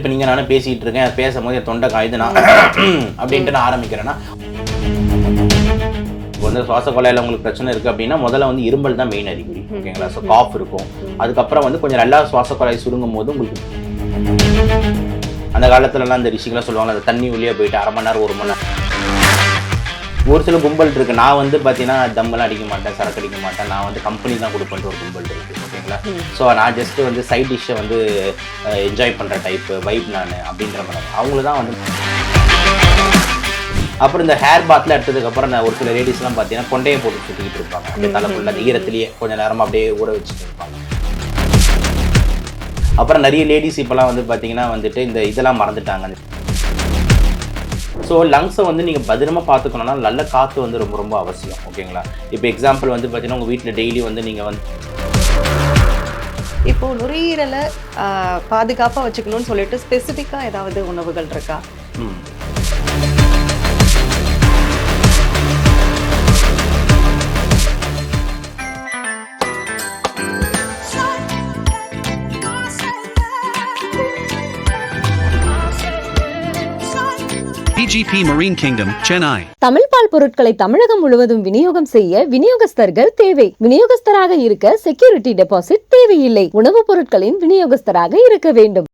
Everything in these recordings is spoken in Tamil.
இப்போ நீங்கள் நானும் பேசிகிட்டு இருக்கேன், பேசும்போது என் தொண்டை காயுது நான் அப்படின்ட்டு நான் ஆரம்பிக்கிறேன்னா, இப்போ வந்து சுவாச கொலையில் உங்களுக்கு பிரச்சனை இருக்குது அப்படின்னா முதல்ல வந்து இரும்பல் தான் மெயின் அறிகுறி. ஓகேங்களா? ஸோ காஃப் இருக்கும். அதுக்கப்புறம் வந்து கொஞ்சம் நல்லா சுவாச கொலை சுருங்கும் போது உங்களுக்கு அந்த காலத்துலலாம் அந்த ரிஷிகளாக சொல்லுவாங்க, அந்த தண்ணி உள்ளே போயிட்டு அரை மணி நேரம் 1 மணி நேரம். ஒரு சில கும்பல் இருக்குது. நான் வந்து பார்த்தீங்கன்னா தம்மெல்லாம் அடிக்க மாட்டேன், சரக்கு அடிக்க மாட்டேன். நான் வந்து கம்பெனி தான் கொடுப்பேன் ஒரு கும்பல் இருக்குது. ஓகேங்களா? ஸோ நான் ஜஸ்ட்டு வந்து சைட் டிஷ்ஷை வந்து என்ஜாய் பண்ணுற டைப்பு வைப் நான் அப்படின்ற மாதிரி அவங்கள தான் வந்து. அப்புறம் இந்த ஹேர் பாத்தில் எடுத்ததுக்கப்புறம் நான் ஒரு சில லேடிஸ்லாம் பார்த்தீங்கன்னா கொண்டையை போட்டு சுற்றிக்கிட்டு இருப்பாங்க. அப்படியே தலை ஃபுல்லாக ஈரத்துலேயே கொஞ்சம் நேரமாக அப்படியே ஊற வச்சுட்டு இருப்பாங்க. அப்புறம் நிறைய லேடிஸ் இப்போலாம் வந்து பார்த்தீங்கன்னா வந்துட்டு இந்த இதெல்லாம் மறந்துட்டாங்க. ஸோ லங்ஸை வந்து நீங்கள் பத்திரமா பார்த்துக்கணும்னா நல்ல காற்று வந்து ரொம்ப ரொம்ப அவசியம். ஓகேங்களா? இப்போ எக்ஸாம்பிள் வந்து பார்த்தீங்கன்னா உங்கள் வீட்டில் டெய்லி வந்து நீங்கள் வந்து இப்போது நுரையீரலை பாதுகாப்பாக வச்சுக்கணும்னு சொல்லிட்டு ஸ்பெசிஃபிக்காக ஏதாவது உணவுகள் இருக்கா? PGP Marine Kingdom, Chennai. Tamil பால் பொருட்களை தமிழகம் முழுவதும் விநியோகம் செய்ய விநியோகஸ்தர்கள் தேவை. விநியோகஸ்தராக இருக்க செக்யூரிட்டி டெபாசிட் தேவையில்லை. உணவுப் பொருட்களின் விநியோகஸ்தராக இருக்க வேண்டும்.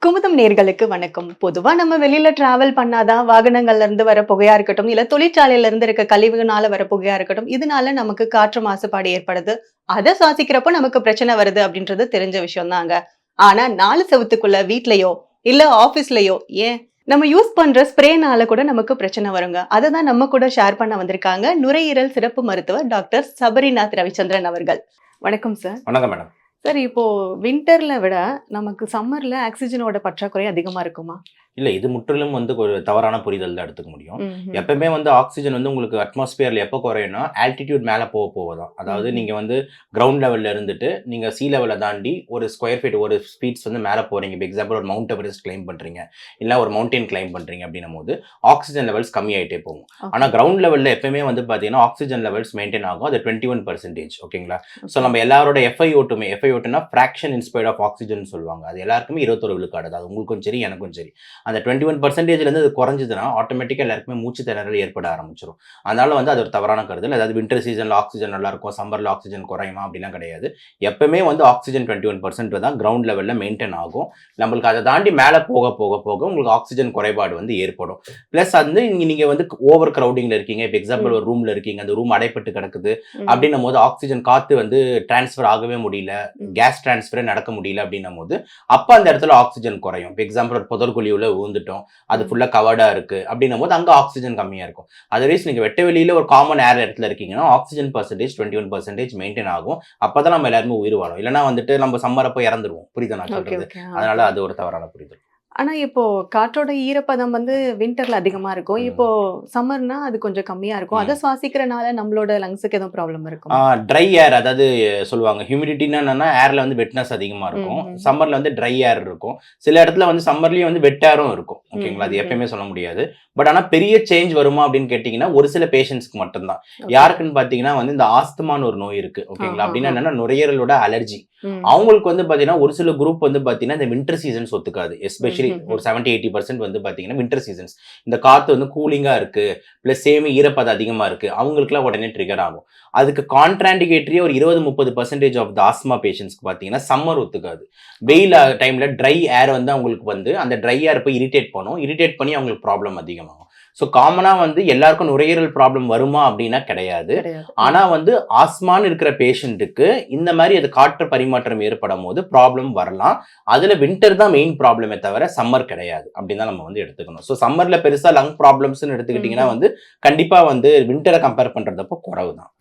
குமுதம் நேர்களுக்கு வணக்கம். பொதுவா நம்ம வெளியில டிராவல் பண்ணாதான் வாகனங்கள்ல இருந்து வர புகையா இருக்கட்டும், இல்ல தொழிற்சாலையில இருந்து இருக்க கழிவுனால வர புகையா இருக்கட்டும், இதனால நமக்கு காற்று மாசுபாடு ஏற்படுது. அதை சுவாசிக்கிறப்போ நமக்கு பிரச்சனை வருது அப்படின்றது தெரிஞ்ச விஷயம் தாங்க. ஆனா 4 செவத்துக்குள்ள வீட்லயோ இல்ல ஆபீஸ்லயோ ஏன் நம்ம யூஸ் பண்ற ஸ்ப்ரேனால கூட நமக்கு பிரச்சனை வருங்க. அதை தான் நம்ம கூட ஷேர் பண்ண வந்திருக்காங்க நுரையீரல் சிறப்பு மருத்துவர் டாக்டர் சபரிநாத் ரவிச்சந்திரன் அவர்கள். வணக்கம் சார். வணக்கம் மேடம். சார், இப்போ விண்டர்ல விட நமக்கு சம்மர்ல ஆக்சிஜனோட பற்றாக்குறை அதிகமா இருக்குமா? இல்லை, இது முற்றிலும் வந்து ஒரு தவறான புரிதல் தான் எடுத்துக்க முடியும். எப்பவுமே வந்து ஆக்சிஜன் வந்து உங்களுக்கு அட்மாஸ்பியரில் எப்போ குறையும்னா ஆல்டிடியூட் மேலே போக தான். அதாவது நீங்கள் வந்து கிரவுண்ட் லெவலில் இருந்துட்டு நீங்கள் சீ லெவலில் தாண்டி ஒரு ஸ்கொயர் ஃபீட் ஒரு ஸ்பீட்ஸ் வந்து மேலே போகிறீங்க. இப்போ எக்ஸாம்பிள் ஒரு மவுண்ட் எவரெஸ்ட் கிளைம் பண்ணுறீங்க, இல்லை ஒரு மவுண்டைன் கிளைம் பண்ணுறீங்க அப்படின்னும் போது ஆக்சிஜன் லெவல்ஸ் கம்மியாயிட்டே போகும். ஆனால் கிரவுண்ட் லெவலில் எப்பவுமே வந்து பார்த்தீங்கன்னா ஆக்சிஜன் லெவல்ஸ் மெயின்டைன் ஆகும். அது 21%. ஓகேங்களா? ஸோ நம்ம எல்லாரோட எஃப்ஐஓட்டுனா ஃப்ராக்ஷன் இன்ஸ்பைர்ட் ஆஃப் ஆக்சிஜன் சொல்லுவாங்க. அது எல்லாருக்குமே 21 விழுக்காடு. அது உங்களுக்கும் சரி எனக்கும் சரி. அந்த 21%லேருந்து அது குறைஞ்சதுன்னா ஆட்டோமேட்டிக்காக எல்லாருக்குமே மூச்சு திணறல் ஏற்பட ஆரம்பிச்சிடும். அதனால வந்து அது ஒரு தவறான கருதல். அதாவது வின்டர் சீசனில் ஆக்சிஜன் நல்லா இருக்கும், சம்மரில் ஆக்சிஜன் குறையுமா அப்படிலாம் கிடையாது. எப்பவுமே வந்து ஆக்சிஜன் 21% தான் கிரவுண்ட் லெவலில் மெயின்டைன் ஆகும். நம்மளுக்கு அதை தாண்டி மேலே போக போக போக உங்களுக்கு ஆக்சிஜன் குறைபாடு வந்து ஏற்படும். ப்ளஸ் வந்து நீங்கள் வந்து ஓவர் க்ரௌடிங்கில் இருக்கீங்க. இப்போ எக்ஸாம்பிள் ஒரு ரூமில் இருக்கீங்க, அந்த ரூம் அடைப்பட்டு கிடக்குது அப்படின்னும் போது ஆக்சிஜன் காற்று வந்து டிரான்ஸ்ஃபர் ஆகவே முடியல, கேஸ் டிரான்ஸ்ஃபரே நடக்க முடியல அப்படின்னும் போது அப்போ அந்த இடத்துல ஆக்சிஜன் குறையும். இப்போ எக்ஸாம்பிள் ஒரு புதற்குழியில் விழுந்துட்டோம், அது ஃபுல்லா கவர்டா இருக்கு அப்படின்னும் போது அங்க ஆக்சிஜன் கம்மியா இருக்கும். அதர்வைஸ் நீங்க வெட்ட வெளியில ஒரு காமன் ஏர் இடத்துல இருக்கீங்கன்னா ஆக்சிஜன் பர்சன்டேஜ் 21% மெயின்டைன் ஆகும். அப்பதான் நம்ம எல்லாருமே உயிர் வாழும். இல்லைன்னா வந்துட்டு நம்ம சம்மரப்போ இறந்துருவோம். புரியுதா நான் சொல்றது? அதனால அது ஒரு தவறான புரிதல். ஆனா இப்போ காற்றோட ஈரப்பதம் வந்து விண்டர்ல அதிகமா இருக்கும், இப்போ சம்மர்னா அது கொஞ்சம் கம்மியா இருக்கும். அதை சுவாசிக்கிறனால நம்மளோட லங்ஸுக்கு எதுவும் ப்ராப்ளம் இருக்கும்? ட்ரை ஏர், அதாவது சொல்லுவாங்க ஹியூமிடிட்டின்னா என்னன்னா ஏர்ல வந்து வெட்னஸ் அதிகமா இருக்கும், சம்மர்ல வந்து ட்ரை ஏர் இருக்கும். சில இடத்துல வந்து சம்மர்லயும் வந்து வெட் ஏரும் இருக்கும். ஓகேங்களா? அது எப்பயுமே சொல்ல முடியாது. பட் ஆனா பெரிய சேஞ்ச் வருமா அப்படின்னு கேட்டீங்கன்னா ஒரு சில பேஷண்ட்ஸ்க்கு மட்டும்தான். யாருக்குன்னு பாத்தீங்கன்னா வந்து இந்த ஆஸ்துமான்னு ஒரு நோய் இருக்கு. ஓகேங்களா? அப்படின்னா என்னன்னா நுரையீரலோட அலர்ஜி. அவங்களுக்கு வந்து பாத்தீங்கன்னா ஒரு சில குரூப் வந்து பாத்தீங்கன்னா இந்த வின்டர் சீசன்ஸ் ஒத்துக்காது. எஸ்பெஷலி ஒரு 70-80% வந்து பாத்தீங்கன்னா வின்டர் சீசன்ஸ் இந்த காத்து வந்து கூலிங்கா இருக்கு பிளஸ் சேமி ஈரப்பதம் அதிகமா இருக்கு, அவங்களுக்குலாம் உடனே ட்ரிகர் ஆகும். அதுக்கு கான்ட்ராண்டிகேட்டரியே ஒரு 20-30% ஆஃப் த ஆஸ்மா பேஷண்ட்ஸ்க்கு பாத்தீங்கன்னா சம்மர் ஒத்துக்காது. வெயில் டைம்ல ட்ரை ஏர் வந்து அவங்களுக்கு வந்து அந்த ட்ரை ஏர் போய் இரிட்டேட் பண்ணி அவங்களுக்கு ப்ராப்ளம் அதிகமாகும். ஸோ காமனாக வந்து எல்லாருக்கும் நுரையீரல் ப்ராப்ளம் வருமா அப்படின்னா கிடையாது. ஆனால் வந்து ஆஸ்மான்னு இருக்கிற பேஷண்ட்டுக்கு இந்த மாதிரி அது காற்று பரிமாற்றம் ஏற்படும் போது ப்ராப்ளம் வரலாம். அதில் வின்டர் தான் மெயின் ப்ராப்ளமே தவிர சம்மர் கிடையாது அப்படின்னு தான் நம்ம வந்து எடுத்துக்கணும். ஸோ சம்மரில் பெருசாக லங் ப்ராப்ளம்ஸ்ன்னு எடுத்துக்கிட்டிங்கன்னா வந்து கண்டிப்பாக வந்து வின்டரை கம்பேர் பண்ணுறதப்போ குறவு தான்.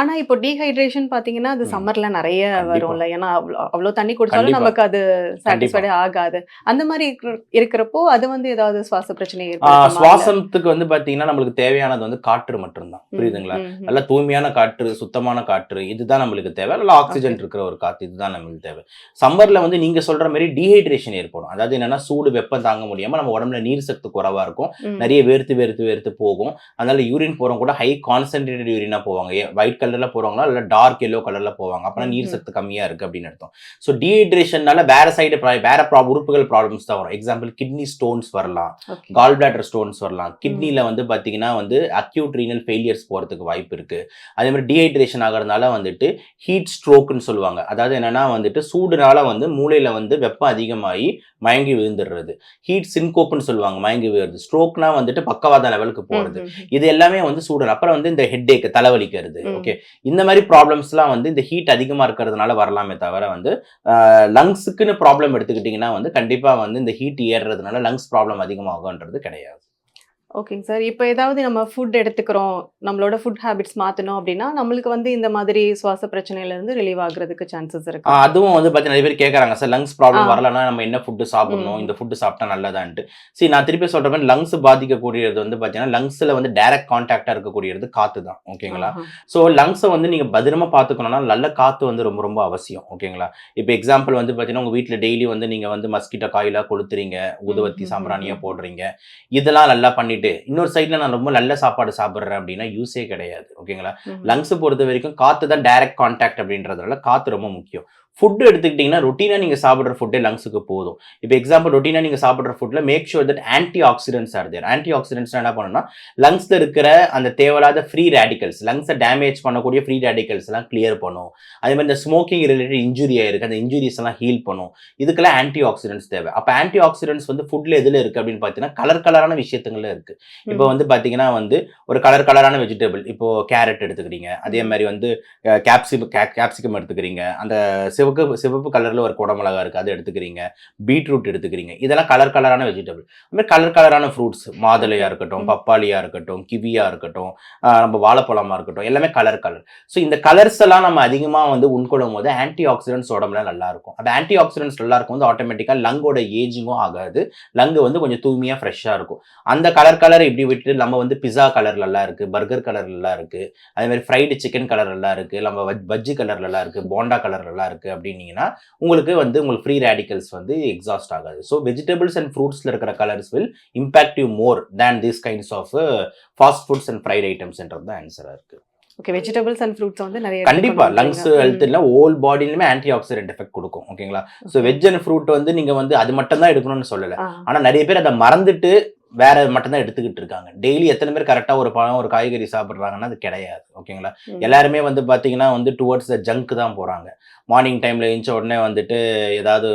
ஆனா இப்போ டீஹைட்ரேஷன் பாத்தீங்கன்னா அது சம்மர்ல நிறைய வரும்ல, ஏன்னா அவ்வளவு தண்ணி குடிச்சாலும் நமக்கு அது சாட்டிஸ்ஃபைடே ஆகாது. அந்த மாதிரி இருக்கிறப்போ அது வந்து ஏதாவது சுவாச பிரச்சனை ஏற்படுமா? சுவாசத்துக்கு வந்து பாத்தீங்கன்னா நம்மளுக்கு தேவையானது வந்து காற்று மட்டும்தான். புரியுதுங்களா? நல்ல தூய்மையான காற்று, சுத்தமான காற்று, இதுதான் நம்மளுக்கு தேவை. நல்ல ஆக்சிஜன் இருக்கிற ஒரு காற்று, இதுதான் நம்மளுக்கு தேவை. சம்மர்ல வந்து நீங்க சொல்ற மாதிரி டீஹைட்ரேஷன் ஏற்படும். அதாவது என்னன்னா சூடு வெப்பம் தாங்க முடியாம நம்ம உடம்புல நீர் சத்து குறைவா இருக்கும், நிறைய வேர்த்து போகும். அதனால யூரின் போறவங்க கூட ஹை கான்சென்ட்ரேட்டட் யூரினா போவாங்க. ஒயிட் கலர்ல போறவங்களா இல்ல டார்க் எல்லோ கலர்ல போவாங்க. அப்பனா நீர் சத்து கம்மியா இருக்கு அப்படின்னு அர்த்தம். ஸோ டீஹைட்ரேஷன்னால வேற சைடு உறுப்புகள் ப்ராப்ளம்ஸ் தான் வரும். எக்ஸாம்பிள் கிட்னி ஸ்டோன்ஸ் வரலாம், கால் பிளாடர் ஸ்டோன்ஸ் வரலாம். கிட்னில வந்து பாத்தீங்கன்னா வந்து அக்யூட் ரீனல் ஃபெயிலியர்ஸ் போறதுக்கு வாய்ப்பு இருக்கு. அதே மாதிரி டீஹைட்ரேஷன் ஆகிறதுனால வந்துட்டு ஹீட் ஸ்ட்ரோக்னு சொல்லுவாங்க. அதாவது என்னன்னா வந்துட்டு சூடுனால வந்து மூளையில வந்து வெப்பம் அதிகமாகி மயங்கி விழுந்துடுறது. ஹீட் சின்கோப்னு சொல்லுவாங்க, மயங்கி விழுறது. ஸ்ட்ரோக்னா வந்துட்டு பக்கவாத லெவலுக்கு போறது. இது எல்லாமே வந்து சூடு. அப்புறம் வந்து இந்த ஹெட் ஏக், தலைவலிக்கிறது. ஓகே, இந்த மாதிரி ப்ராப்ளம்ஸ்லாம் வந்து இந்த ஹீட் அதிகமா இருக்கிறதுனால வரலாமே தவிர வந்து லங்ஸுக்குன்னு ப்ராப்ளம் எடுத்துக்கிட்டிங்கன்னா வந்து கண்டிப்பா வந்து இந்த ஹீட் ஏறுறதுனால லங்ஸ் ப்ராப்ளம் அதிகமாகுன்றது கிடையாது. ஓகேங்க சார். இப்போ ஏதாவது நம்ம ஃபுட் எடுத்துக்கிறோம், நம்மளோட ஃபுட் ஹேபிட்ஸ் மாத்தணும் அப்படின்னா, நம்மளுக்கு வந்து இந்த மாதிரி சுவாச பிரச்சனையில இருந்து ரிலீவ் ஆகுறதுக்கு சான்சஸ் இருக்கா? அதுவும் வந்து பார்த்தீங்கன்னா நிறைய பேர் கேட்குறாங்க, சார் லங்ஸ் ப்ராப்ளம் ஆ. வரலன்னா நம்ம என்ன ஃபுட்டு சாப்பிடணும், இந்த ஃபுட்டு சாப்பிட்டா நல்லதான்ட்டு. சரி, நான் திருப்பி சொல்ற மாதிரி லங்ஸ் பாதிக்கக்கூடியது வந்து பார்த்தீங்கன்னா லங்ஸில் வந்து டைரக்ட் கான்டாக்டாக இருக்கக்கூடியது காற்று தான். ஓகேங்களா? ஆஹா. ஸோ லங்ஸை வந்து நீங்கள் பத்திரமா பார்த்துக்கணும்னா நல்ல காற்று வந்து ரொம்ப ரொம்ப அவசியம். ஓகேங்களா? இப்போ எக்ஸாம்பிள் வந்து பார்த்தீங்கன்னா உங்கள் வீட்டில் டெய்லி வந்து நீங்கள் வந்து மஸ்கிட்டோ காயிலாக கொளுத்துறீங்க, ஊதுவத்தி சாம்பிராணியாக போடுறீங்க, இதெல்லாம் நல்லா பண்ணிட்டு இன்னொரு சைடில் நான் ரொம்ப நல்ல சாப்பாடு சாப்பிட்றேன் அப்படின்னா யூஸே கிடையாது. ஓகேங்களா? லங்ஸ் பொறுத்த வரைக்கும் காற்று தான் டைரக்ட் கான்டாக்ட் அப்படின்றதுனால காற்று ரொம்ப முக்கியம். ஃபுட்டு எடுத்துக்கிட்டிங்கன்னா ரொட்டீனாக நீங்கள் சாப்பிட்ற ஃபுட்டே லங்ஸுக்கு போதும். இப்போ எக்ஸாம்பிள் ரொட்டீனாக நீங்கள் சாப்பிட்ற ஃபுட்டில் make sure that antioxidants are there. Antioxidants என்ன பண்ணணும்னா லங்ஸில் இருக்கிற அந்த தேவையில்லாத ஃப்ரீ ரேடிக்கல்ஸ், லங்ஸை டேமேஜ் பண்ணக்கூடிய ஃப்ரீ ரேடிக்கல்ஸ் எல்லாம் கிளியர் பண்ணும். அதே மாதிரி இந்த ஸ்மோக்கிங் ரிலேட்டட் இன்ஜுரி ஆயிருக்கு, அந்த இன்ஜுரிஸ் எல்லாம் ஹீல் பண்ணும். இதுக்கெல்லாம் ஆன்டி ஆக்சிடென்ட்ஸ் தேவை. அப்போ ஆன்டி ஆக்சிடென்ட்ஸ் வந்து ஃபுட்டில் எதில் இருக்குது அப்படின்னு பார்த்தீங்கன்னா கலரான விஷயத்துங்களில் இருக்குது. இப்போ வந்து பார்த்தீங்கன்னா வந்து ஒரு கலரான வெஜிடபிள், இப்போ கேரட் எடுத்துக்கிறீங்க, அதே மாதிரி வந்து கேப்சிகம் எடுத்துக்கிறீங்க, அந்த சிவப்பு கலர்ல ஒரு குடமிளகா இருக்கு, அதை எடுத்துக்கிறீங்க, பீட்ரூட் எடுத்துக்கிறீங்க. இதெல்லாம் கலரான வெஜிடபிள். அதுமாதிரி கலரான ஃப்ரூட்ஸ், மாதுளையா இருக்கட்டும், பப்பாளியா இருக்கட்டும், கிவியா இருக்கட்டும், நம்ம வாழைப்பழமா இருக்கட்டும், எல்லாமே கலர். ஸோ இந்த கலர்ஸ் எல்லாம் நம்ம அதிகமாக வந்து உட்கொள்ளும் போது ஆன்டி ஆக்சிடென்ட்ஸ் உடம்புல நல்லா இருக்கும். அந்த ஆன்டி ஆக்சிடென்ட்ஸ் நல்லா இருக்கும் போது ஆட்டோமேட்டிக்காக லங்கோட ஏஜிங்கும் ஆகாது, லங்கு வந்து கொஞ்சம் தூய்மையாக ஃப்ரெஷ்ஷாக இருக்கும். அந்த கலர் இப்படி விட்டு நம்ம வந்து பிஸா கலர் நல்லா இருக்கு, பர்கர் கலர் நல்லா இருக்கு, அதே மாதிரி ஃப்ரைடு சிக்கன் கலர் நல்லா இருக்கு, நம்ம பஜ்ஜி கலர் நல்லா இருக்கு, போண்டா கலர் நல்லா இருக்கு அப்படின்னீங்கன்னா உங்களுக்கு வந்து உங்களுக்கு ஃப்ரீ ரேடிக்கல்ஸ் வந்து எக்ஸாஸ்ட் ஆகாது. ஸோ வெஜிடபிள்ஸ் அண்ட் ஃப்ரூட்ஸ்ல இருக்கிற colours will impact you more than this kinds of fast foods and fried ஐட்டம்ஸ்ன்றது தான் ஆன்சரா இருக்கு. ஓகே, வெஜிடபிள்ஸ் அண்ட் ஃப்ரூட்ஸ் வந்து நிறைய கண்டிப்பா லங்ஸ் ஹெல்த் இல்ல ஹோல் பாடியிலுமே ஆன்டி ஆக்சிடென்ட் எஃபெக்ட் கொடுக்கும். ஓகேங்களா? ஸோ வெஜ் அண்ட் ஃப்ரூட் வந்து நீங்க வந்து அது மட்டும் தான் எடுக்கணும்னு சொல்லல. ஆனா நிறைய பேர் அதை மறந்துட்டு வேற மட்டும் தான் எடுத்துக்கிட்டு இருக்காங்க. டெய்லி எத்தனை பேர் கரெக்டா ஒரு பழம் ஒரு காய்கறி சாப்பிடுறாங்கன்னா அது கிடையாது. ஓகேங்களா? எல்லாருமே வந்து பாத்தீங்கன்னா வந்து டுவர்ட்ஸ் த ஜங்க் தான் போறாங்க. மார்னிங் டைம்ல எழுந்த உடனே வந்துட்டு ஏதாவது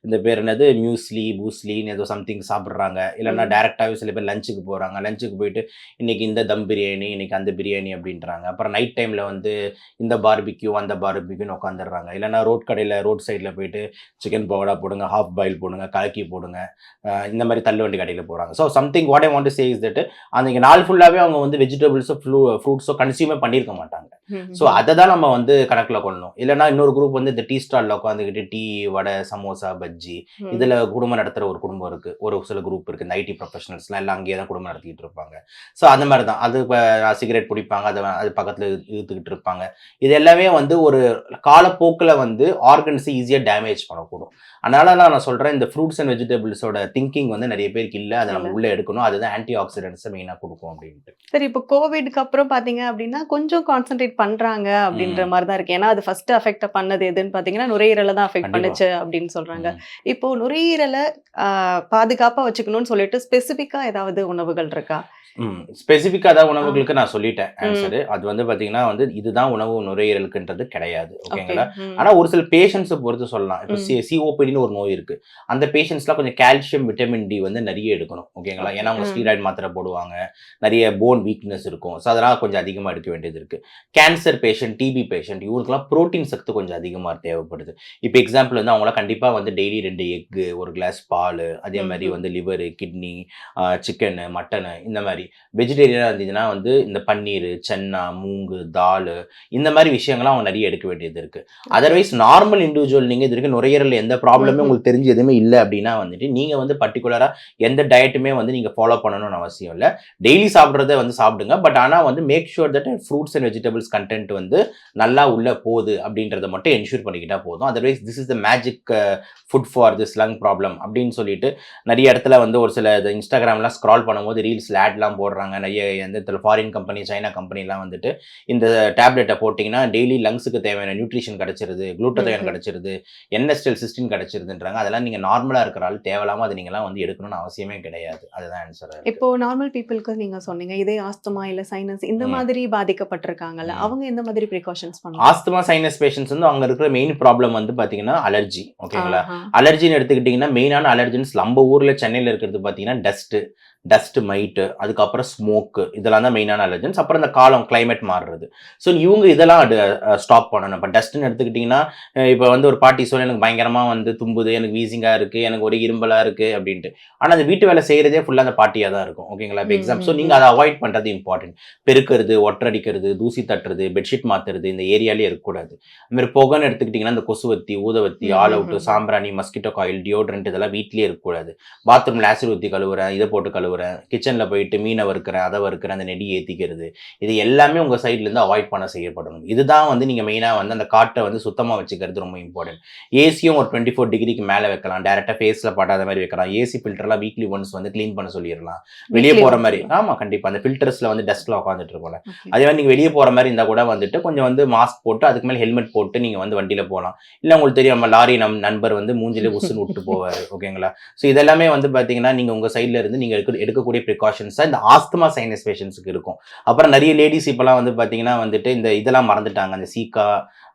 இந்த பேர் என்னது மியூஸ்லி பூஸ்லின்னு ஏதோ சம்திங் சாப்பிட்றாங்க. இல்லைன்னா டேரெக்டாகவே சில பேர் லஞ்சுக்கு போகிறாங்க. லஞ்சுக்கு போயிட்டு இன்னைக்கு இந்த தம் பிரியாணி, இன்னைக்கு அந்த பிரியாணி அப்படின்றாங்க. அப்புறம் நைட் டைமில் வந்து இந்த பார்பிக்யூ அந்த பார்பிக்யூன்னு உட்காந்துடுறாங்க. இல்லைன்னா ரோட் சைடில் போயிட்டு சிக்கன் பவுடா போடுங்க, ஹாஃப் பாயில் போடுங்க, கலக்கி போடுங்க, இந்த மாதிரி தள்ளுவண்டி கடையில் போகிறாங்க. So something what I want to say is that அன்றைக்கி நாள் ஃபுல்லாகவே அவங்க வந்து வெஜிடபிள்ஸோ ஃப்ரூட்ஸோ கன்சியூமே பண்ணியிருக்க மாட்டாங்க. ஸோ அதை தான் நம்ம வந்து கணக்கில் கொள்ளணும். இல்லைன்னா இன்னொரு குரூப் வந்து இந்த டீ ஸ்டாலில் உட்காந்துக்கிட்டு டீ, வடை, சமோசா, பஜ்ஜி இதில் குடும்பம் நடத்துகிற ஒரு குடும்பம் இருக்குது, ஒரு சில குரூப் இருக்குது. இந்த ஐடி ப்ரொஃபஷனல்ஸ்லாம் எல்லாம் அங்கேயே தான் குடும்பம் நடத்திக்கிட்டு இருப்பாங்க. ஸோ அந்த மாதிரி தான் அது இப்போ சிகரெட் பிடிப்பாங்க, அது பக்கத்தில் இழுத்துக்கிட்டு இருப்பாங்க. இது எல்லாமே வந்து ஒரு காலப்போக்கில் வந்து ஆர்கன்ஸை ஈஸியாக டேமேஜ் பண்ணக்கூடும். அதனால நான் சொல்கிறேன், இந்த ஃப்ரூட்ஸ் அண்ட் வெஜிடபிள்ஸோட திங்கிங் வந்து நிறைய பேருக்கு இல்லை. அதை நம்ம உள்ளே எடுக்கணும். அதுதான் ஆன்டி ஆக்சிடென்ட்ஸை மெயினாக கொடுக்கும் அப்படின்ட்டு. சரி, இப்போ கோவிட்க்கு அப்புறம் பார்த்தீங்க அப்படின்னா கொஞ்சம் கான்சென்ட்ரேட் பண்ணுறாங்க அப்படின்ற மாதிரி தான் இருக்கு. ஏன்னா அது ஃபர்ஸ்ட் அஃபெக்ட் பண்ணது எதுன்னு பார்த்தீங்கன்னா நுரையீரலை தான் அஃபெக்ட் பண்ணுச்சு அப்படின்னு சொல்றாங்க. இப்போ நுரையீரலை பாதுகாப்பாக வச்சுக்கணும்னு சொல்லிட்டு ஸ்பெசிஃபிக்காக ஏதாவது உணவுகள் இருக்கா? ஸ்பெசிஃபிக்காக தான் உணவுகளுக்கு நான் சொல்லிட்டேன் ஆன்சரு. அது வந்து பார்த்தீங்கன்னா வந்து இதுதான் உணவு நுரையீரலுக்குன்றது கிடையாது. ஓகேங்களா? ஆனால் ஒரு சில பேஷண்ட்ஸை பொறுத்து சொல்லலாம். இப்போ சிஓபிடின்னு ஒரு நோய் இருக்குது. அந்த பேஷண்ட்ஸ்லாம் கொஞ்சம் கால்சியம், விட்டமின் டி வந்து நிறைய எடுக்கணும். ஓகேங்களா? ஏன்னா அவங்க ஸ்டீராய்டு மாத்திரை போடுவாங்க, நிறைய போன் வீக்னஸ் இருக்கும். ஸோ அதெல்லாம் கொஞ்சம் அதிகமாக எடுக்க வேண்டியது இருக்குது. கேன்சர் பேஷண்ட், டிபி பேஷண்ட், இவங்களுக்குலாம் ப்ரோட்டீன் சத்து கொஞ்சம் அதிகமாக தேவைப்படுது. இப்போ எக்ஸாம்பிள் வந்து அவங்களாம் கண்டிப்பாக வந்து டெய்லி 2 எக்கு, ஒரு கிளாஸ் பால், அதே மாதிரி வந்து லிவரு, கிட்னி, சிக்கனு, மட்டனு, இந்த மாதிரி வெஜிடேரியனாக இருந்ததுன்னா வந்து இந்த பன்னீர், சென்னா, மூங்கு, தால், இந்த மாதிரி விஷயங்கள்லாம் அவங்க நிறைய எடுக்க வேண்டியது இருக்குது. அதர்வைஸ் நார்மல் இண்டிவிஜுவல் நீங்கள் இது வரைக்கும் நுரையீரலில் எந்த ப்ராப்ளமே உங்களுக்கு தெரிஞ்சு எதுவுமே இல்லை அப்படின்னா வந்துட்டு நீங்கள் வந்து பர்டிகுலராக எந்த டயட்டுமே வந்து நீங்கள் ஃபாலோ பண்ணணும்னு அவசியம் இல்லை. டெய்லி சாப்பிட்றத வந்து சாப்பிடுங்க. பட் ஆனால் வந்து make sure that fruits and vegetables content வந்து நல்லா உள்ளே போகுது அப்படின்றத மட்டும் என்ஷூர் பண்ணிக்கிட்டா போதும். Otherwise this is the magic food for this lung problem அப்படின்னு சொல்லிட்டு நிறைய இடத்துல வந்து ஒரு சில இன்ஸ்டாகிராம்லாம் ஸ்க்ரால் பண்ணும்போது ரீல்ஸில் ஆட்லாம் போடுறாங்க. நிறைய எந்த இடத்துல ஃபாரின் கம்பெனி, சைனா கம்பெனிலாம் வந்துட்டு இந்த டேப்லெட்டை போட்டிங்கன்னா டெய்லி லங்ஸுக்கு தேவையான நியூட்ரிஷன் கிடச்சிருது, குளூட்டோதைன் கிடச்சிருது, என்எஸ்டெல் சிஸ்டின் கிடச்சிருதுன்றாங்க. அதெல்லாம் நீங்கள் நார்மலாக இருக்கிற ஆள் தேவையில்லாமல் அது நீங்களாம் வந்து எடுக்கணும்னு அவசியமே கிடையாது. அதுதான் ஆன்சர். இப்போ நார்மல் பீப்புளுக்கு நீங்க சொன்னீங்க இதே ஆஸ்துமா இல்ல சைனஸ் இந்த மாதிரி பாதிக்கப்பட்டிருக்காங்கல்ல, அவங்க எந்த மாதிரி ப்ரிகாஷன்ஸ் பண்ணுவாங்க? ஆஸ்துமா சைனஸ் பேஷண்ட்ஸ் வந்து அவங்க இருக்கிற மெயின் ப்ராப்ளம் வந்து பார்த்தீங்கன்னா அலர்ஜி. ஓகேங்களா? அலர்ஜின்னு எடுத்துக்கிட்டிங்கன்னா மெயினான அலர்ஜின்ஸ் நம்ம ஊரில் சென்னையில் இருக்கிறது பார்த்தீங்கன்னா டஸ்ட் மைட்டு, அதுக்கப்புறம் ஸ்மோக்கு, இதெல்லாம் தான் மெயினான அலர்ஜன்ஸ். அப்புறம் இந்த காலம் கிளைமேட் மாறுறது. ஸோ இவங்க இதெல்லாம் ஸ்டாப் பண்ணணும். இப்போ டஸ்ட்டுன்னு எடுத்துக்கிட்டிங்கன்னா இப்போ வந்து ஒரு பாட்டி சொல்ல எனக்கு பயங்கரமாக வந்து தும்புது, எனக்கு வீசிங்காக இருக்குது, எனக்கு ஒரு இரும்பலாக இருக்குது அப்படின்ட்டு. ஆனால் அந்த வீட்டு வேலை செய்கிறதே ஃபுல்லாக அந்த பாட்டியாக தான் இருக்கும். ஓகேங்களா? இப்போ எக்ஸாம். ஸோ நீங்கள் அதை அவாய்ட் பண்ணுறது இம்பார்ட்டன்ட். பெருக்கிறது, ஒற்றடிக்கிறது, தூசி தட்டுறது, பெட்ஷீட் மாற்றுறது இந்த ஏரியாலே இருக்கக்கூடாது. அதுமாதிரி புகைன்னு எடுத்துக்கிட்டிங்கன்னா இந்த கொசுவத்தி, ஊதவத்தி, ஆல் அவுட்டு, சாம்பிராணி, மஸ்கிட்டோ காயில், டியோட்ரண்ட் இதெல்லாம் வீட்லேயே இருக்கக்கூடாது. பாத்ரூமில் ஆசிட் ஊற்றி கழுவுறேன், இதை போட்டு கழுவுறேன், கிச்சனில் போயிட்டு மீனை வறுக்கிறேன், அதை வறுக்கிறேன், அந்த நெடி ஏற்றிக்கிறது, இது எல்லாமே உங்கள் சைட்லேருந்து அவாய்ட் பண்ண செய்யப்படணும். இதுதான் வந்து நீங்கள் மெயினாக வந்து அந்த காட்டை வந்து சுத்தமாக வச்சுக்கிறது ரொம்ப இம்பார்ட்டன்ட். ஏசியும் ஒரு 24 டிகிரிக்கு மேலே வைக்கலாம், டேரெக்டாக ஃபேஸில் படாத மாதிரி வைக்கலாம். ஏசி ஃபில்டர்லாம் வீக்லி ஒன்ஸ் வந்து க்ளீன் பண்ண சொல்லிடலாம். வெளியே போகிற மாதிரி ஆமாம் கண்டிப்பாக அந்த ஃபில்டர்ஸில் வந்து டஸ்ட்டில் உட்காந்துட்டு இருக்கோம்ல, அதே மாதிரி நீங்கள் வெளியே போகிற மாதிரி இருந்தால் கூட வந்துட்டு கொஞ்சம் வந்து மாஸ்க் போட்டு அதுக்கு மேலே ஹெல்மெட் போட்டு நீங்கள் வந்து வண்டியில் போகலாம். இல்லை உங்களுக்கு தெரியும் நம்ம லாரி நண்பர் வந்து மூஞ்சிலே உசுன்னு விட்டு போவார். ஓகேங்களா? ஸோ இதெல்லாமே வந்து பார்த்தீங்கன்னா நீங்கள் உங்கள் சைடில் இருந்து நீங்கள் எடுக்கக்கூடிய ப்ரிகாஷன்ஸ் தான் இந்த ஆஸ்துமா சைனஸ் பேஷண்ட்ஸுக்கு இருக்கும். அப்புறம் நிறைய லேடிஸ் இப்போலாம் வந்து பார்த்தீங்கன்னா வந்துட்டு இந்த இதெல்லாம் மறந்துட்டாங்க, அந்த சீக்கா,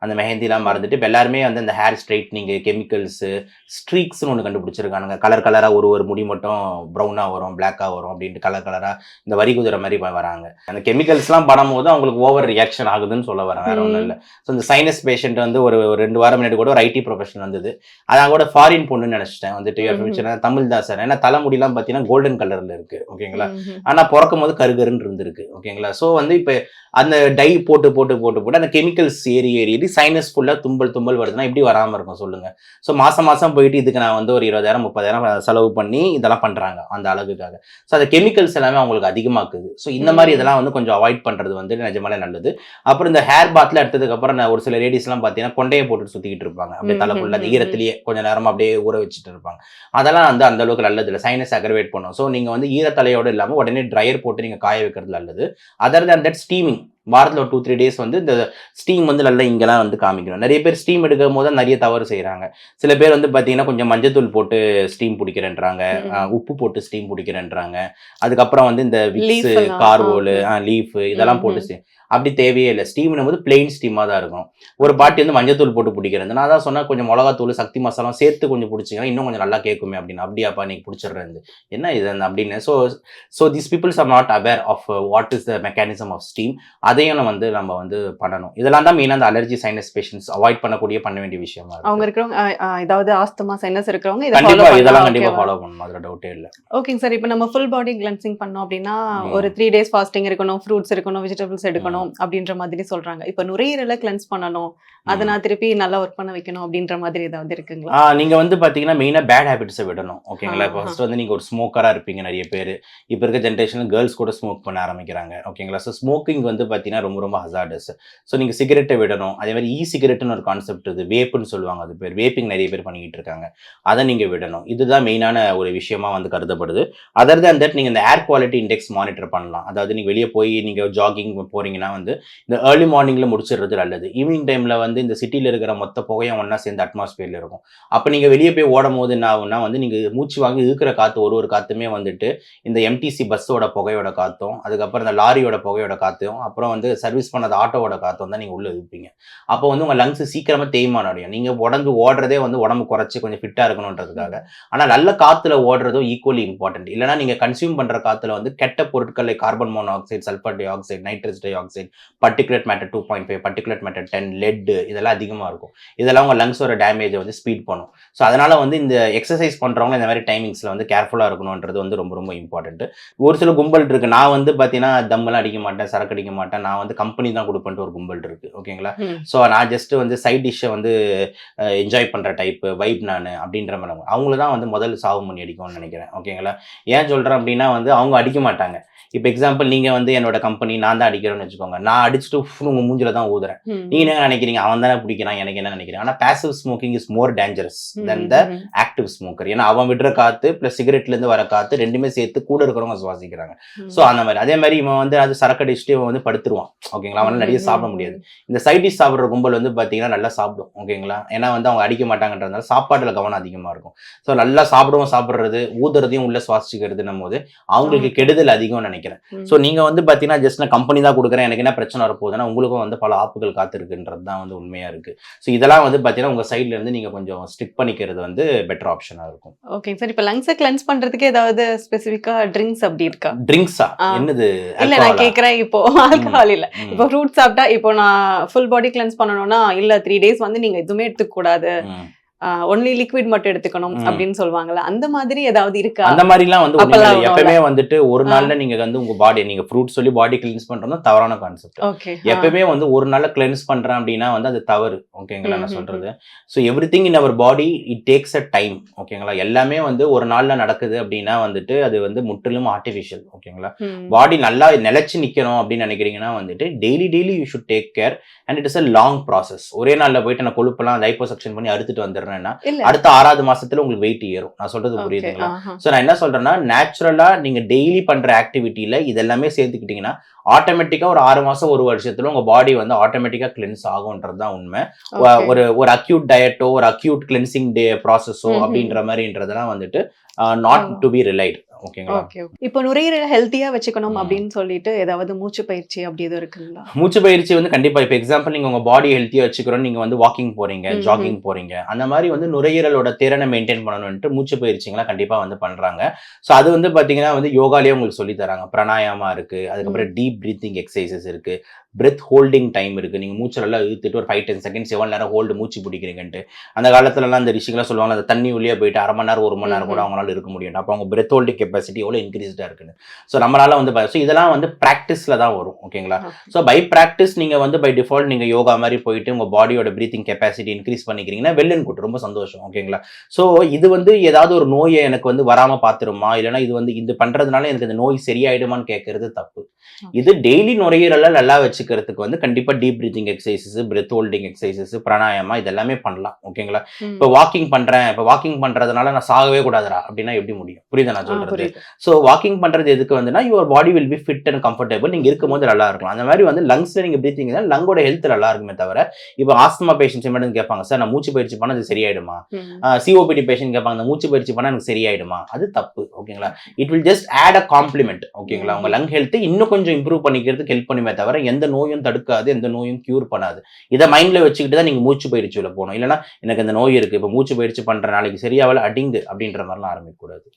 அந்த மெஹந்திலாம் மறந்துட்டு இப்போ எல்லாருமே வந்து அந்த ஹேர் ஸ்ட்ரைட்னிங்கு, கெமிக்கல்ஸு, ஸ்ட்ரீக்ஸ்னு ஒன்று கண்டுபிடிச்சிருக்கானுங்க. கலராக ஒரு முடி மட்டும் ப்ரௌனாக வரும், பிளாக்காக வரும் அப்படின்ட்டு கலராக இந்த வரி குதிரை மாதிரி வராங்க. அந்த கெமிக்கல்ஸ்லாம் பண்ணும்போது அவங்களுக்கு ஓவர் ரியாக்ஷன் ஆகுதுன்னு சொல்ல வரேன், வேற ஒன்றும் இல்லை. ஸோ இந்த சைனஸ் பேஷண்ட் வந்து ஒரு 2 வாரம் முன்னாடி கூட ஒரு ஐடி ப்ரொஃபஷன் வந்தது. அதான் கூட ஃபாரின் பொண்ணுன்னு நினச்சிட்டேன். வந்துட்டு தமிழ் தான் சார், ஏன்னா தலைமுடிலாம் பார்த்தீங்கன்னா கோல்டன் கலரில் இருக்குது. ஓகேங்களா? ஆனால் பிறக்கும் போது கருகருன்னு இருந்திருக்கு. ஓகேங்களா? ஸோ வந்து இப்போ அந்த டை போட்டு அந்த கெமிக்கல்ஸ் ஏறி சைனஸ் ஃபுல்லாக தும்பல் வருதுன்னா எப்படி வராமல் இருக்கும் சொல்லுங்கள்? ஸோ மாதம் போயிட்டு இதுக்கு நான் வந்து ஒரு 20,000 30,000 செலவு பண்ணி இதெல்லாம் பண்ணுறாங்க அந்த அழகுக்காக. ஸோ அந்த கெமிக்கல்ஸ் எல்லாமே அவங்களுக்கு அதிகமாக்குது. ஸோ இந்த மாதிரி இதெல்லாம் வந்து கொஞ்சம் அவாய்ட் பண்ணுறது வந்து நிஜமாலே நல்லது. அப்புறம் இந்த ஹேர் பாத்தில் எடுத்ததுக்கப்புறம் ஒரு சில லேடிஸ்லாம் பார்த்தீங்கன்னா கொண்டையை போட்டு சுற்றிக்கிட்டு இருப்பாங்க. அப்படியே தலை ஃபுல்லாக அந்த ஈரத்திலேயே கொஞ்சம் நேரமாக அப்படியே ஊற வச்சுட்டு இருப்பாங்க. அதெல்லாம் வந்து அந்த அளவுக்கு நல்லது இல்லை, சைனஸ் அக்ரவேட் பண்ணும். ஸோ நீங்கள் வந்து ஈரத்தலையோடு இல்லாமல் உடனே ட்ரையர் போட்டு நீங்கள் காய வைக்கிறது நல்லது. அதர் தேன் தட் ஸ்டீமிங் வாரத்தில் ஒரு 2-3 டேஸ் வந்து இந்த ஸ்டீம் வந்து நல்லா இங்கெல்லாம் வந்து காமிக்கணும். நிறைய பேர் ஸ்டீம் எடுக்கும் போது நிறைய தவறு செய்கிறாங்க. சில பேர் வந்து பார்த்தீங்கன்னா கொஞ்சம் மஞ்சத்தூள் போட்டு ஸ்டீம் பிடிக்கிறேன்றாங்க, உப்பு போட்டு ஸ்டீம் பிடிக்கிறேன்றாங்க. அதுக்கப்புறம் வந்து இந்த விக்ஸு, கார்வோலு, லீஃபு இதெல்லாம் போட்டு அப்படி தேவையே இல்லை. ஸ்டீம்னும் போது பிளெயின் ஸ்டீமாக தான் இருக்கும். ஒரு பாட்டி வந்து மஞ்சத்தூள் போட்டு பிடிக்கிறது, நான் தான் சொன்னால் கொஞ்சம் மிளகாத்தூள், சக்தி மசாலாம் சேர்த்து கொஞ்சம் பிடிச்சிங்கன்னா இன்னும் கொஞ்சம் நல்லா கேட்குமே அப்படின்னு. அப்படியாப்பா நீங்கள் பிடிச்சிடுறது என்ன இது அப்படின்னு. So these peoples are not aware of what is the mechanism of steam. அதையும் நம்ம வந்து பண்ணணும். இதெல்லாம் தான் மெயினாக அந்த அலர்ஜி சைனஸ் பேஷண்ட்ஸ் அவாய்ட் பண்ண வேண்டிய விஷயமா இருக்கு. அவங்க இருக்கிறவங்க ஏதாவது ஆஸ்துமா சைனஸ் இருக்கிறவங்க இதெல்லாம் கண்டிப்பாக ஃபாலோ பண்ணணும், அதில் டவுட்டே இல்லை. ஓகேங்க சார். இப்போ நம்ம ஃபுல் பாடி கிளென்சிங் பண்ணோம் அப்படின்னா ஒரு 3 days ஃபாஸ்டிங் இருக்கணும், ஃப்ரூட்ஸ் இருக்கணும், வெஜிடபிள்ஸ் எடுக்கணும் அப்படின்ற மாதிரி சொல்றாங்க. இப்போ நுரையீரலை கிளென்ஸ் பண்ணணும், அதை நான் திருப்பி நல்லா ஒர்க் பண்ண வைக்கணும் அப்படின்ற மாதிரி ஏதாவது இருக்குங்களா? நீங்க வந்து பாத்தீங்கன்னா மெயினா பேட் ஹேபிட்ஸை விடணும். ஓகேங்களா? இப்போ ஃபர்ஸ்ட் வந்து நீங்க ஒரு ஸ்மோக்கரா இருப்பீங்க. நிறைய பேர் இப்போ இருக்க ஜென்ரேஷனில் கேர்ள்ஸ் கூட ஸ்மோக் பண்ண ஆரம்பிக்கிறாங்க. ஓகேங்களா? ஸோ ஸ்மோக்கிங் வந்து பார்த்தீங்கன்னா ரொம்ப ஹசார்டஸ். ஸோ நீங்கள் சிகரெட்டை விடணும். அதே மாதிரி சிகரெட்டுன்னு ஒரு கான்செப்ட், இது வேப்புன்னு சொல்லுவாங்க, அது பேர் வேப்பிங் நிறைய பேர் பண்ணிக்கிட்டு இருக்காங்க. அதை நீங்கள் விடணும். இதுதான் மெயினான ஒரு விஷயமா வந்து கருதப்படுது. அதர் தேன் தட் நீங்கள் இந்த ஏர் குவாலிட்டி இண்டெக்ஸ் மானிட்டர் பண்ணலாம். அதாவது நீங்கள் வெளியே போய் நீங்கள் ஜாகிங் போகிறீங்கன்னா வந்து இந்த ஏர்லி மார்னிங்கில் முடிச்சிடுறது நல்லது. ஈவினிங் டைமில் வந்து இந்த சிட்டியில் இருக்கிற மொத்த புகையும் ஒன்றா சேர்ந்து அட்மாஸ்பியரில் இருக்கும். அப்போ நீங்கள் வெளியே போய் ஓடும் போது என்ன ஆகும்னா வந்து நீங்கள் மூச்சு வாங்கி இருக்கிற காற்று ஒரு காற்றுமே வந்துட்டு இந்த எம்டிசி பஸ்ஸோட புகையோட காற்றும், அதுக்கப்புறம் இந்த லாரியோட புகையோட காற்றும், அப்புறம் வந்து சர்வீஸ் பண்ணாத ஆட்டோவோட காற்றும் தான் நீங்கள் உள்ளே இருப்பீங்க. அப்போ வந்து உங்கள் லங்ஸ் சீக்கிரமாக தேய்மானம் அடையும். நீங்கள் உடம்பு ஓடுறதே வந்து உடம்பு குறைச்சி கொஞ்சம் ஃபிட்டாக இருக்கணுன்றதுக்காக. ஆனால் நல்ல காற்றுல ஓடுறதும் ஈக்குவலி இம்பார்ட்டன்ட். இல்லைனா நீங்கள் கன்சியூம் பண்ணுற காற்றுல வந்து கெட்ட பொருட்களை, carbon monoxide, sulphur di oxide, nitrous di oxide, oxide, particulate matter 2.5, particulate matter 10, let இதெல்லாம் அதிகமாக இருக்கும். இதெல்லாம் உங்கள் லங்ஸோட டேமேஜை வந்து ஸ்பீட் பண்ணும். ஸோ அதனால் வந்து இந்த எக்ஸசைஸ் பண்ணுறவங்க இந்த மாதிரி டைமிங்ஸில் வந்து கேர்ஃபுல்லாக இருக்கணுன்றது வந்து ரொம்ப ரொம்ப இம்பார்ட்டன்ட்டு. ஒரு சில கும்பல் இருக்குது. நான் வந்து பார்த்தீங்கன்னா தம்மெல்லாம் அடிக்க மாட்டேன், சரக்கு அடிக்க மாட்டேன், நான் வந்து கம்பெனி தான் கொடுப்பேன்ட்டு ஒரு கும்பல் இருக்குது. ஓகேங்களா? ஸோ நான் ஜஸ்ட் வந்து சைட் டிஷ்ஷை வந்து என்ஜாய் பண்ணுற டைப்பு வைப் நான் அப்படின்ற மாதிரி அவங்கள தான் வந்து முதல் சாவு மணி அடிக்கும்னு நினைக்கிறேன். ஓகேங்களா? ஏன் சொல்கிறேன் அப்படின்னா வந்து அவங்க அடிக்க மாட்டாங்க. இப்போ எக்ஸாம்பிள் நீங்கள் வந்து என்னோட கம்பெனி நான் தான் அடிக்கிறேன்னு வச்சுக்கோங்க, நான் அடிச்சுட்டு உங்கள் மூஞ்சில தான் ஊதுறேன். நீங்கள் என்ன நினைக்கிறீங்க, அவன் தானே பிடிக்கிறான், எனக்கு என்ன நினைக்கிறேன். ஆனால் passive smoking is more dangerous then the active smoker. ஏன்னா அவன் விடுற காற்று ப்ளஸ் சிகரெட்லேருந்து வர காற்று ரெண்டுமே சேர்த்து கூட இருக்கிறவங்க சுவாசிக்கிறாங்க. ஸோ அந்த மாதிரி அதே மாதிரி இவன் வந்து அது சரக்கு அடிச்சுட்டு இவன் வந்து படுத்துருவான். ஓகேங்களா? அவனால் நிறைய சாப்பிட முடியாது. இந்த சைட் டிஷ் சாப்பிட்ற கும்பல் வந்து பார்த்தீங்கன்னா நல்லா சாப்பிடும். ஓகேங்களா? ஏன்னா வந்து அவங்க அடிக்க மாட்டாங்கன்றதுனால சாப்பாட்டில் கவனம் அதிகமாக இருக்கும். ஸோ நல்லா சாப்பிட்றது ஊதுறதையும் உள்ள சுவாசிக்கிறதுன்னும் போது அவங்களுக்கு கெடுதல் அதிகம் நினைக்கிறேன். ஸோ நீங்கள் வந்து பார்த்தீங்கன்னா ஜஸ்ட் நான் கம்பெனி தான் கொடுக்குறேன், எனக்கு என்ன பிரச்சனை வரப்போகுதுன்னா உங்களுக்கும் வந்து பல ஆப்புகள் காத்திருக்குன்றது தான் வந்து உண்மையாக இருக்குது. ஸோ இதெல்லாம் வந்து பார்த்தீங்கன்னா உங்கள் சைட்ல இருந்து நீங்கள் கொஞ்சம் ஸ்டிக் பண்ணிக்கிறது வந்து பெட்டர் ஆப்ஷனாக இருக்கும். Okay sir. இப்போ லங்ஸை கிளென்ஸ் பண்றதுக்கு ஏதாவது ஸ்பெசிஃபிக்கா ட்ரிங்க்ஸ் அப்படி இருக்கா? ட்ரிங்க்ஸா? என்னது? இல்ல நான் கேக்குறேன், இப்போ ஆல்கஹால் இல்ல, இப்போ ஃப்ரூட் சாப்பிட்டா இப்போ நான் ஃபுல் பாடி கிளென்ஸ் பண்ணணும்னா இல்ல 3 days வந்து நீங்க எதுவுமே எடுத்துக்க கூடாது, ஒன்லி லிக்விட் மட்டும் எடுத்துக்கணும் அப்படின்னு சொல்லுவாங்கல்ல, அந்த மாதிரி ஏதாவது இருக்கா? அந்த மாதிரிலாம் வந்து எப்பவுமே வந்துட்டு ஒரு நாள்ல நீங்க வந்து உங்க பாடி நீங்க ஃப்ரூட் சொல்லி பாடி கிளீன்ஸ் பண்றது தவறான கான்செப்ட். எப்பவுமே வந்து ஒரு நாள்ல கிளென்ஸ் பண்றேன் அப்படின்னா வந்து அது தவறு. ஓகேங்களா நான் சொல்றது? So everything in our body it takes a time. ஓகேங்களா? எல்லாமே வந்து ஒரு நாள்ல நடக்குது அப்படின்னா வந்துட்டு அது வந்து முற்றிலும் ஆர்டிஃபிஷியல். ஓகேங்களா? பாடி நல்லா நிலைச்சு நிக்கணும் அப்படின்னு நினைக்கிறீங்கன்னா வந்துட்டு daily you should take care and it is a long process. ஒரே நாள்ல போயிட்டு நான் கொழுப்பெல்லாம் லைப்போசக்ஷன் பண்ணி அறுத்துட்டு வந்துடுறேன், அடுத்த 6வது மாசத்துல உங்களுக்கு வெயிட் ஏறும். நான் சொல்றது புரியுதுங்களா? சோ நான் என்ன சொல்றேன்னா நேச்சுரலா நீங்க டெய்லி பண்ற ஆக்டிவிட்டியில இதெல்லாமே சேர்த்துக்கிட்டீங்கன்னா ஆட்டோமேட்டிக்கா ஒரு 6 மாசம் 1 வருஷத்துல உங்க பாடி வந்து ஆட்டோமேட்டிக்கா கிளென்ஸ் ஆகும்ன்றதுதான் உண்மை. ஒரு அக்யூட் டயட்டோ ஒரு அக்யூட் கிளென்சிங் டே ப்ராசஸோ அப்படின்ற மாதிரின்றதெல்லாம் வந்துட்டு நாட் டு பி ரிலைட். ஓகேங்களா? இப்போ நுரையீரலை ஹெல்த்தியா வச்சுக்கணும் அப்படின்னு சொல்லிட்டு ஏதாவது மூச்சு பயிற்சி அப்படி எதுவும் இருக்குங்களா? மூச்சு பயிற்சி வந்து கண்டிப்பா இப்போ எக்ஸாம்பிள் நீங்க உங்க பாடி ஹெல்த்தியா வச்சுக்கிறோம், நீங்க வந்து வாக்கிங் போறீங்க, ஜாகிங் போறீங்க, அந்த மாதிரி வந்து நுரையீரலோட திறனை மெயின்டைன் பண்ணணும்ட்டு மூச்சு பயிற்சிங்களாம் கண்டிப்பா வந்து பண்றாங்க. ஸோ அது வந்து பாத்தீங்கன்னா வந்து யோகாலேயே உங்களுக்கு சொல்லி தராங்க. பிராணாயாமா இருக்கு, அதுக்கப்புறம் டீப் பிரீத்திங் எக்ஸசைசஸ் இருக்கு, பிரெத் ஹோல்டிங் டைம் இருக்கு. நீங்க மூச்சு நல்லா இழுத்துட்டு ஒரு 5-10 செகண்ட்ஸ் எவ்வளவு நேரம் ஹோல்டு மூச்சு பிடிக்கிறீங்கன்ட்டு. அந்த காலத்துலலாம் அந்த ரிஷிகளாம் சொல்லுவாங்க அந்த தண்ணி உள்ளே போயிட்டு 1/2 மணி நேரம் 1 மணி நேரம் கூட அவங்களால இருக்க முடியும். அப்போ அவங்க பிரெத் ஹோல்டிங் கெப்பாசிட்டி எவ்வளோ இன்க்ரீஸ்டா இருக்குன்னு. ஸோ நம்மளால வந்து ஸோ இதெல்லாம் வந்து ப்ராக்டிஸ்ல தான் வரும். ஓகேங்களா? ஸோ பை ப்ராக்டிஸ் நீங்க வந்து பை டிஃபால்ட் நீங்க யோகா மாதிரி போயிட்டு உங்க பாடியோட பிரீத்திங் கெப்பாசிட்டி இன்க்ரீஸ் பண்ணிக்கிறீங்கன்னா வெல் அண்ட் குட், ரொம்ப சந்தோஷம். ஓகேங்களா? ஸோ இது வந்து ஏதாவது ஒரு நோயை எனக்கு வந்து வராம பாத்துருமா, இல்லைன்னா இது வந்து இது பண்றதுனால எனக்கு இந்த நோய் சரியாயிடுமான்னு கேட்கறது தப்பு. இது டெய்லி நுரையீரலை நல்லா வச்சுக்கிறதுக்கு வந்து கண்டிப்பா deep breathing exercises, breath holding exercises, pranayama இதெல்லாமே பண்ணலாம். ஓகேங்களா? இப்போ வாக்கிங் பண்றதுனால நான் சாகவே கூடாதுரா அப்படின்னா எப்படி முடியும்? புரியுதா நான் சொல்றது? ஸோ வாக்கிங் பண்றது எதுக்கு வந்துன்னா your body will be fit and comfortable, நீங்க இருக்கும்போது நல்லா இருக்கலாம். அந்த மாதிரி வந்து லங்ஸ்ல நீங்க பிரீத்திங் லங்கோட ஹெல்த் நல்லா இருக்குமே தவிர இப்போ ஆஸ்துமா பேஷன்ஸ் மட்டும் கேட்பாங்க, சார் நான் மூச்சு பயிற்சி பண்ணா அது சரியாயிடுமா? சிஓபிடி பேஷண்ட் கேட்பாங்க, அந்த மூச்சு பயிற்சி பண்ணா எனக்கு சரியாயிடுமா? அது தப்பு. ஓகேங்களா? It will just add a compliment. ஓகேங்களா? உங்க லங் ஹெல்த் இன்னும் கொஞ்சம் இம்ப்ரூவ் பண்ணிக்கிறதுக்கு ஹெல்ப் பண்ணுமே தவிர எந்த நோயும் தடுக்காது, எந்த நோயும் கியூர் பண்ணாது. இதை மைண்ட்ல வச்சுக்கிட்டு தான் நீங்க மூச்சு பயிற்சியில போகணும். இல்லைன்னா எனக்கு இந்த நோய் இருக்கு, இப்போ மூச்சு பயிற்சி பண்ற நாளைக்கு சரியாவல அடிங்கு அப்படின்ற மாதிரிலாம் ஆரம்பிக்க கூடாது.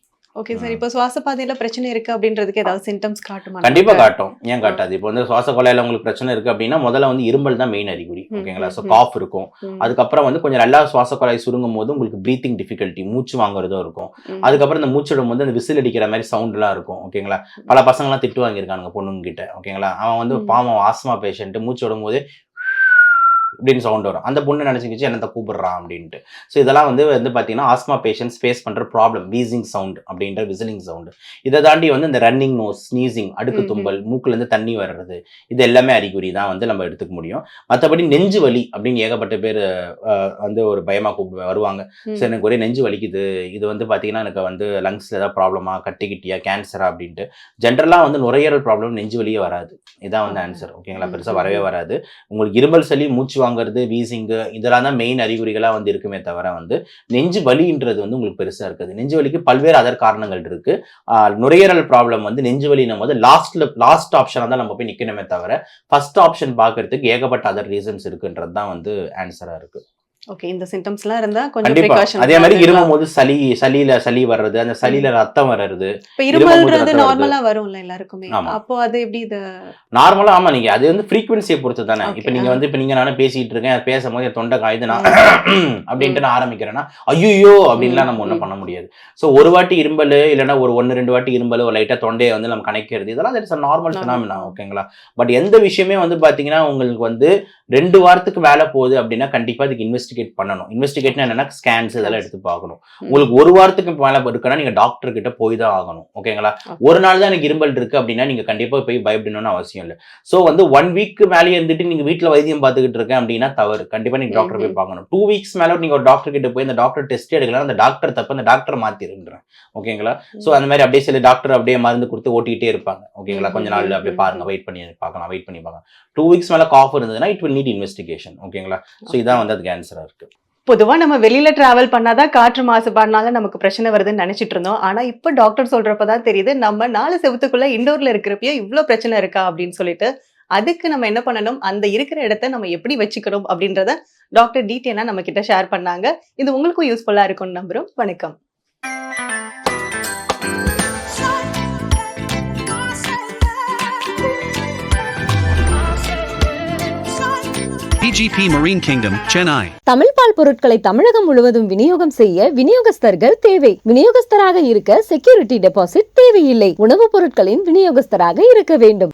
Okay sir. இப்போ சுவாச பாதையில பிரச்சனை இருக்கு அப்படின்றதுக்கு ஏதாவது சிம்டம்ஸ் காட்டுமா? கண்டிப்பா காட்டும். ஏன் காட்டாது? இப்போ வந்து சுவாச குழாயில உங்களுக்கு பிரச்சனை இருக்கு அப்படின்னா முதல்ல வந்து இருமல் தான் மெயின் அறிகுறி. ஓகேங்களா? ஸோ காஃப் இருக்கும். அதுக்கப்புறம் வந்து கொஞ்சம் நல்லா சுவாச குழாய் சுருங்கும் போது உங்களுக்கு பிரீத்திங் டிஃபிகல்ட்டி, மூச்சு வாங்குறதும் இருக்கும். அதுக்கப்புறம் இந்த மூச்சு விடும் போது அந்த விசில் அடிக்கிற மாதிரி சவுண்ட் எல்லாம் இருக்கும். ஓகேங்களா? பல பசங்கள்லாம் திட்டு வாங்கியிருக்காங்க பொண்ணுங்க கிட்ட. ஓகேங்களா? அவன் வந்து பாவம் ஆஸ்மா பேஷண்ட் மூச்சு விடும் போது இப்படின்னு சவுண்ட் வரும். அந்த பொண்ணு நினைச்சுக்கிச்சு என்னத்தை கூப்பிடுறான் அப்படின்ட்டு. ஸோ இதெல்லாம் வந்து பார்த்தீங்கன்னா ஆஸ்மா பேஷண்ட்ஸ் ஃபேஸ் பண்ற ப்ராப்ளம், வீசிங் சவுண்ட் அப்படின்ற விசிலிங் சவுண்ட். இதை தாண்டி வந்து இந்த ரன்னிங் நோஸ், ஸ்னீசிங், அடுக்கு தும்பல், மூக்குல இருந்து தண்ணி வர்றது, இது எல்லாமே அறிகுறி தான் வந்து நம்ம எடுத்துக்க முடியும். மற்றபடி நெஞ்சு வலி அப்படின்னு ஏகப்பட்ட பேர் வந்து ஒரு பயமா வருவாங்க. ஸோ எனக்கு ஒரே நெஞ்சு வலிக்குது, இது வந்து பார்த்தீங்கன்னா எனக்கு வந்து லங்ஸ்ல ஏதாவது ப்ராப்ளமா, கட்டிக்கிட்டியா, கேன்சரா அப்படின்ட்டு. ஜென்ரலாக வந்து நுரையீரல் ப்ராப்ளம் நெஞ்சு வலியே வராது. இதான் வந்து ஆன்சர். ஓகேங்களா? பெருசாக வரவே வராது. உங்களுக்கு இருமல், சளி, மூச்சு வாங்குறது, வீசிங்கு இதெல்லாம் தான் மெயின் அறிகுறிகளாக வந்து இருக்குமே தவிர வந்து நெஞ்சு வலின்றது வந்து உங்களுக்கு பெருசாக இருக்குது. நெஞ்சு வலிக்கு பல்வேறு அதர் காரணங்கள் இருக்கு. நுரையீரல் ப்ராப்ளம் வந்து நெஞ்சு வலினும் போது லாஸ்ட் ஆப்ஷனாக தான் நம்ம போய் நிற்கணுமே தவிர ஃபர்ஸ்ட் ஆப்ஷன் பார்க்கறதுக்கு ஏகப்பட்ட அதர் ரீசன்ஸ் இருக்குன்றது தான் வந்து ஆன்சராக இருக்கு. ஓகே, இந்த சிம்டம்ஸ்லாம் இருந்தா கொஞ்சம் கண்டிப்பா precautions அதே மாதிரி எடுக்கலாம். இருமும் போது சளி வர்றது, அந்த சளியில ரத்தம் வர்றது. இப்ப இருமும்போது இருமல்ன்றது ரத்தம் வருது. நார்மலா வரும்ல எல்லாருக்குமே. ஆமா. அப்போ அது எப்படி இது? நார்மலா ஆமா, நீங்க அது வந்து ஃப்ரீக்வன்சியை பொறுத்து தானே. Okay, இப்ப நீங்க வந்து இப்ப நீங்க நானும் பேசிட்டு இருக்கேன், பேசும்போது என் தொண்டை காயுது, நான் அப்படின்ட்டு நான் ஆரம்பிக்கிறேன்னா ஐயோ அப்படின்லாம் நம்ம ஒன்றும் பண்ண முடியாது. ஸோ ஒரு வாட்டி இரும்பல் இல்லைன்னா ஒரு 1-2 வாட்டி இரும்பல், ஒரு லைட்டா தொண்டையை வந்து நம்ம கணைக்கிறது, இதெல்லாம் இட்ஸ் நார்மல் ஃபினாமினா. ஓகேங்களா. பட் எந்த விஷயமே வந்து பாத்தீங்கன்னா உங்களுக்கு வந்து 2 வாரத்துக்கு மேல போகுது அப்படின்னா கண்டிப்பா அதுக்கு இன்வெஸ்டிகேட் பண்ணணும். இன்வெஸ்டிகேட்னா என்னன்னா ஸ்கேன்ஸ் இதெல்லாம் எடுத்து பார்க்கணும். உங்களுக்கு 1 வாரத்துக்கு மேல இருக்குன்னா நீங்க டாக்டர் கிட்ட போய் தான் ஆகணும். ஓகேங்களா. ஒரு நாள் தான் எனக்கு இரும்பல் இருக்கு அப்படின்னா நீங்க கண்டிப்பா போய் பயப்படணும்னு அவசியம் இல்லை. ஸோ வந்து 1 வீக் மேலே இருந்துட்டு நீங்க வீட்டுல வைத்தியம் பார்த்துக்கிட்டு இருக்கேன் அப்படின்னா தவறு. கண்டிப்பா நீங்க டாக்டர் போய் பார்க்கணும். 2 வீக்ஸ் மேல நீங்க ஒரு டாக்டர் கிட்ட போய் அந்த டாக்டர் டெஸ்ட் எடுக்கலாம், அந்த டாக்டர் தப்பு, அந்த டாக்டர் மாத்திருன்றேன். ஓகேங்களா. ஸோ அந்த மாதிரி அப்படியே சில டாக்டர் அப்படியே மருந்து கொடுத்து ஓட்டிகிட்டே இருப்பாங்க. ஓகேங்களா. கொஞ்ச நாள் அப்படியே பாருங்க, வெயிட் பண்ணி பார்க்கலாம். 2 வீக்ஸ் மேல காஃப் இருந்ததுன்னா இட் வில் நீட் இன்வெஸ்டிகேஷன். ஓகேங்களா. ஸோ இதான் வந்து அதுக்கு ஆன்சரா இருக்கு. பொதுவா நம்ம வெளியில டிராவல் பண்ணாதான் காற்று மாசுபாடுனால நமக்கு பிரச்சனை வருதுன்னு நினைச்சிட்டு இருந்தோம். ஆனா இப்ப டாக்டர் சொல்றப்பதான் தெரியுது நம்ம 4 செவத்துக்குள்ள இண்டோர்ல இருக்கிறப்பயே இவ்ளோ பிரச்சனை இருக்கா அப்படின்னு சொல்லிட்டு. அதுக்கு நம்ம என்ன பண்ணணும், அந்த இருக்கிற இடத்த நம்ம எப்படி வச்சுக்கணும் அப்படின்றத டாக்டர் டீட்டெயிலா நம்ம கிட்ட ஷேர் பண்ணாங்க. இது உங்களுக்கும் யூஸ்ஃபுல்லா இருக்கும்னு நம்புறோம். வணக்கம். PGP Marine Kingdom, Chennai. Tamil பால் பொருட்களை தமிழகம் முழுவதும் விநியோகம் செய்ய விநியோகஸ்தர்கள் தேவை. விநியோகஸ்தராக இருக்க செக்யூரிட்டி டெபாசிட் தேவையில்லை. உணவுப் பொருட்களின் விநியோகஸ்தராக இருக்க வேண்டும்.